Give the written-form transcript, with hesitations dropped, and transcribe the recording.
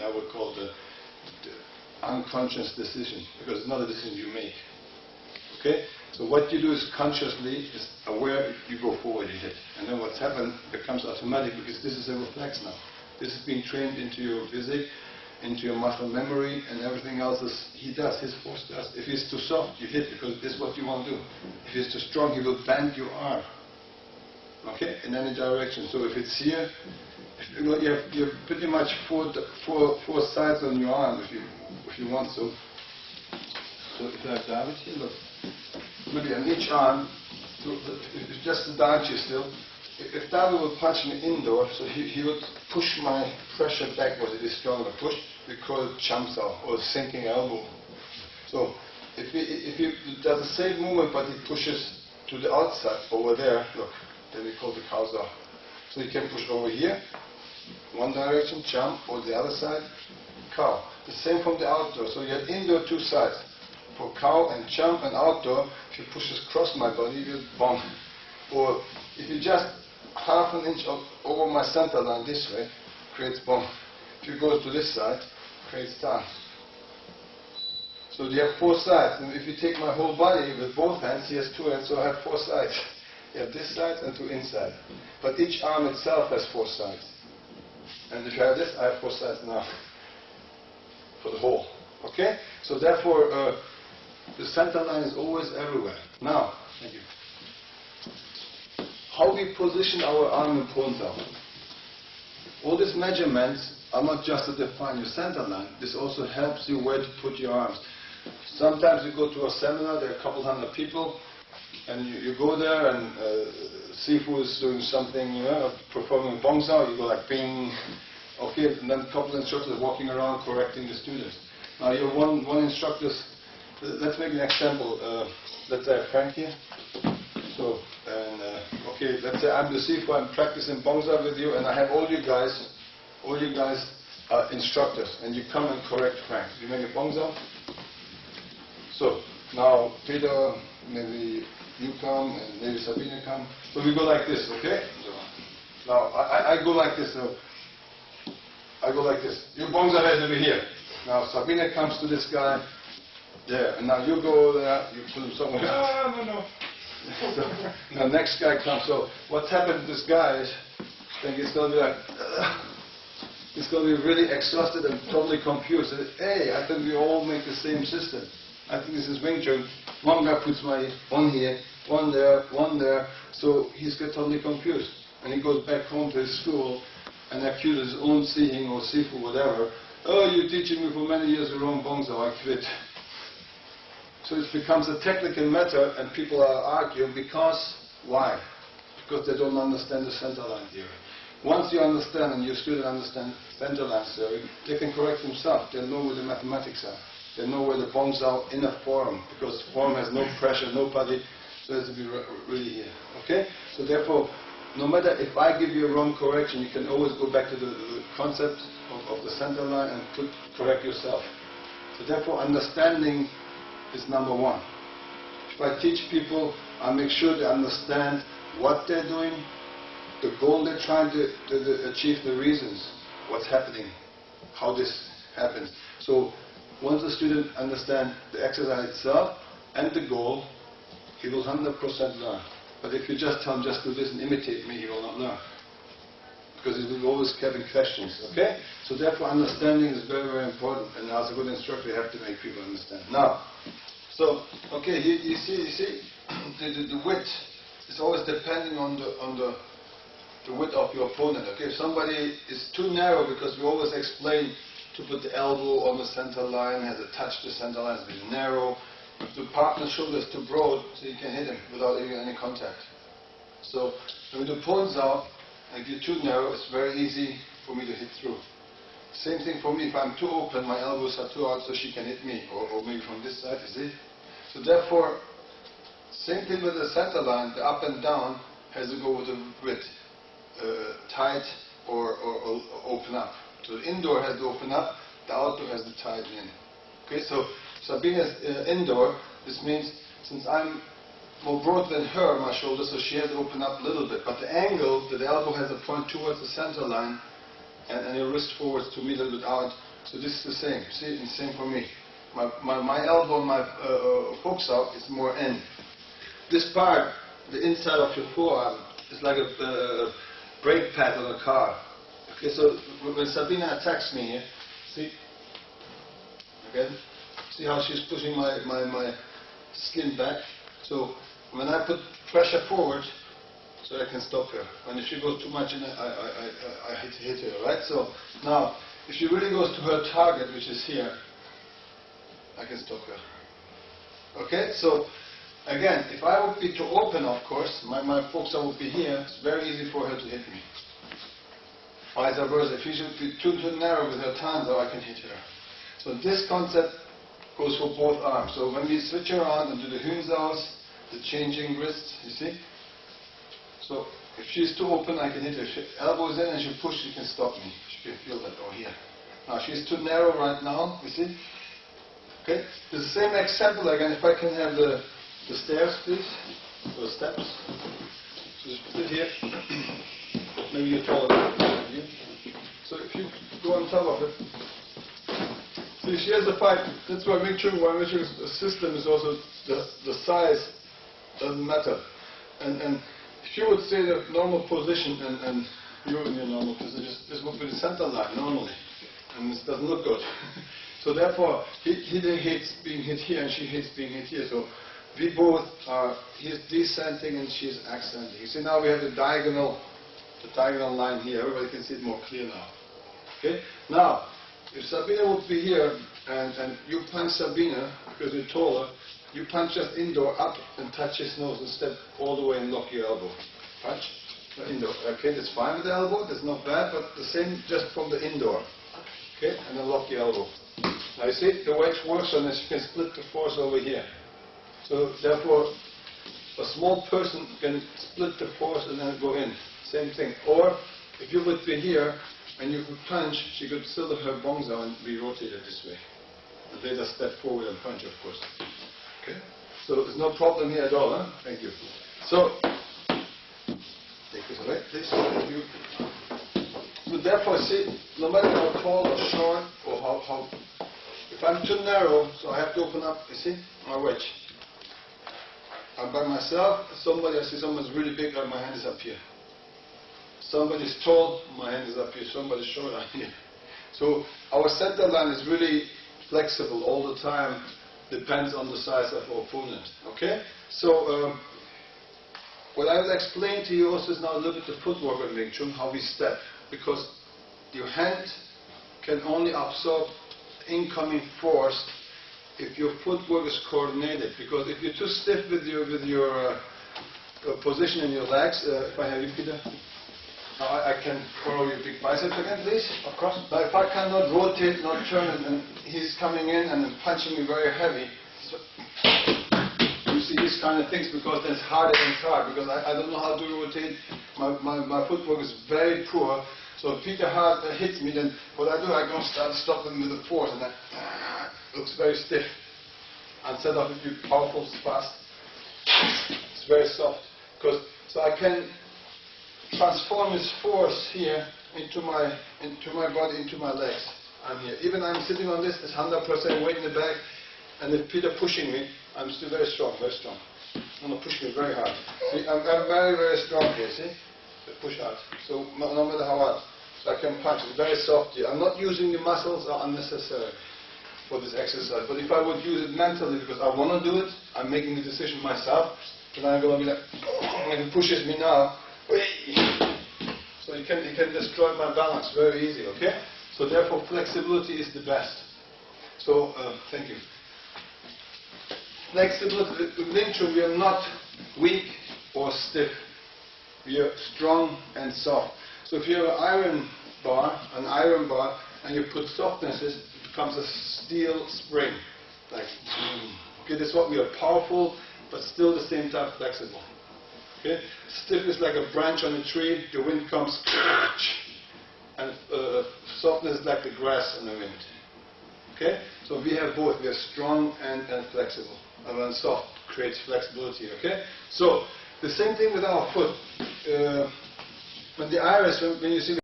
I would call the unconscious decision, because it's not a decision you make. Okay? So what you do is consciously, is aware, you go forward, you hit. And then what's happened becomes automatic, because this is a reflex now. This is being trained into your physics, into your muscle memory, and everything else is, his force does. If he's too soft, you hit, because this is what you want to do. If he's too strong, he will bend your arm. Okay? In any direction. So if it's here, you have pretty much four sides on your arm, if you want so. So if I have David here, look. Maybe on each arm, so it's just the David here still. If David would punch me indoor, so he would push my pressure backwards. It is stronger push. We call it Chi Sao, or sinking elbow. So if he does the same movement, but he pushes to the outside over there, look, then we call the Kao Sao. So you can push over here, one direction, jump, or the other side, cow. The same from the outdoor. So you have indoor two sides. For cow and jump and outdoor, if you push this across my body, you bomb. Or if you just half an inch over my center line this way, creates bomb. If you go to this side, creates stance. So you have four sides. And if you take my whole body with both hands, he has two hands, so I have four sides. You have this side and two inside. But each arm itself has four sides. And if you have this, I have four sides now. For the whole. Okay? So therefore, the center line is always everywhere. Now, thank you. How we position our arm in Ponsao. All these measurements are not just to define your center line. This also helps you where to put your arms. Sometimes you go to a seminar, there are a couple hundred people, and you go there and Sifu is doing something, performing Bongsao, you go like bing, okay, and then a couple of instructors walking around correcting the students. Now you're one instructor. Let's make an example. Let's say Frank here. So, okay, let's say I'm the Sifu, I'm practicing Bongsa with you, and I have all you guys are instructors, and you come and correct Frank. You make a Bongsa. So, now Peter, maybe you come, and maybe Sabine come. So we go like this, okay? So, now, I go like this, so I go like this. Your Bongsa head over here. Now Sabine comes to this guy there, and now you go there, you put him somewhere. No. So, now next guy comes. So what's happened to this guy is, I think he's going to be like, he's going to be really exhausted and totally confused. Hey, I think we all make the same system. I think this is Wing Chun. One guy puts one here, one there. So he's get totally confused, and he goes back home to his school and accuses his own seeing or Sifu, whatever. Oh, you're teaching me for many years the wrong Bongsa, I quit. So it becomes a technical matter, and people are arguing because, why? Because they don't understand the centerline theory. Once you understand and your student understands centerline theory, they can correct themselves. They know where the mathematics are. They know where the bombs are in a form, because form has no pressure, nobody, so it has to be really here. Okay? So therefore, no matter if I give you a wrong correction, you can always go back to the concept of the center line and correct yourself. So therefore, understanding is number one. If I teach people, I make sure they understand what they're doing, the goal they're trying to achieve, the reasons, what's happening, how this happens. So once the student understands the exercise itself and the goal, he will 100% learn. But if you just tell him, just do this and imitate me, he will not learn. Because he will always having questions, okay? So therefore understanding is very, very important, and as a good instructor you have to make people understand. Now, so, okay, you see, the width is always depending on the width of your opponent, okay? If somebody is too narrow, because we always explain to put the elbow on the center line, has to touch the center line, it's a bit narrow. If the partner's shoulder is too broad, so you can hit him without even any contact. So when the points out, if you're too narrow, it's very easy for me to hit through. Same thing for me, if I'm too open, my elbows are too out, so she can hit me, or maybe from this side, you see? So therefore, same thing with the center line, the up and down has to go with the width, tight or open up. So the indoor has to open up, the outdoor has to tighten in. Okay, so Sabina's indoor, this means since I'm more broad than her, my shoulder, so she has to open up a little bit. But the angle, that the elbow has a point towards the center line, and your wrist forwards to me a little bit out, So this is the same. See, it's the same for me. My elbow, my hooks out is more in. This part, the inside of your forearm, is like a brake pad on a car. Okay, so when Sabina attacks me here, see, again, see how she's pushing my skin back. So when I put pressure forward, so I can stop her. And if she goes too much in, I hit her, right? So now, if she really goes to her target, which is here, I can stop her. Okay, so again, if I would be to open, of course, my folks would be here, it's very easy for her to hit me. Vice versa, if she should be too narrow with her tanza, I can hit her. So this concept goes for both arms. So when we switch around and do the Hünsaus, the changing wrists, you see? So if she's too open, I can hit her. She elbows in and she push, she can stop me. She can feel that, oh here. Now she's too narrow right now, you see? Okay, the same example again, if I can have the stairs, please, or steps. So just put it here. Maybe you're taller than you. So if you go on top of it, see, she has a fight. That's why Wing Chun's system is also the size doesn't matter. And if you would say the normal position and you're in your normal position, this would be the center line normally, and this doesn't look good. So therefore, he hates being hit here and she hates being hit here. So we both are, he's descending and she's ascending. You see, now we have the diagonal line here. Everybody can see it more clear now. Okay? Now, if Sabina would be here and you punch Sabina because you're taller, you punch just indoor up and touch his nose and step all the way and lock your elbow. Punch indoor. Okay, that's fine with the elbow, that's not bad, but the same just from the indoor. Okay, and then lock your elbow. Now you see, the way it works on this, you can split the force over here. So therefore, a small person can split the force and then go in. Same thing. Or, if you would be here, and you could punch, she could still have her bongsa and be rotated this way. And they just step forward and punch, of course. Okay? So there's no problem here at all, huh? Thank you. So, take this away, please. Thank you. So therefore, see, no matter how tall or short, or how if I'm too narrow, so I have to open up, you see, my wedge. I'm by myself, I see someone's really big, my hand is up here. Somebody's tall, my hand is up here. Somebody's short, I'm here. So our center line is really flexible all the time, depends on the size of our opponent. Okay? So what I will explain to you also is now a little bit the footwork in Wing Chun, how we step. Because your hand can only absorb incoming force if your footwork is coordinated. Because if you're too stiff with your position in your legs, if I have you, Peter, I can borrow your big bicep again, please, across. Now if I cannot rotate, not turn, and he's coming in and punching me very heavy, so you see these kind of things, because it's harder than hard, because I don't know how to rotate. My footwork is very poor. So if Peter Hart hits me, then what I do, I go start stopping with the force, and that looks very stiff. Instead of if you're powerful, fast, it's very soft. So I can transform his force here into my body, into my legs. I'm here. Even I'm sitting on this, it's 100% weight in the back, and if Peter pushing me, I'm still very strong, very strong. I'm going to push me very hard. See, I'm very, very strong here, see? Push hard. So no matter how hard. So I can punch. It's very soft here. I'm not using the muscles are unnecessary for this exercise. But if I would use it mentally because I want to do it, I'm making the decision myself, then I'm going to be like, and he pushes me now. So you can destroy my balance very easy, okay? So therefore flexibility is the best. So thank you. Flexibility, with Wing Chun we are not weak or stiff. We are strong and soft. So if you have an iron bar, and you put softnesses, it becomes a steel spring. Like, okay, that's what we are, powerful, but still at the same time flexible. Okay? Stiff is like a branch on a tree, the wind comes, and softness is like the grass on the wind. Okay? So we have both, we are strong and flexible. And then soft creates flexibility, okay? So, the same thing with our foot. When the iris, when you see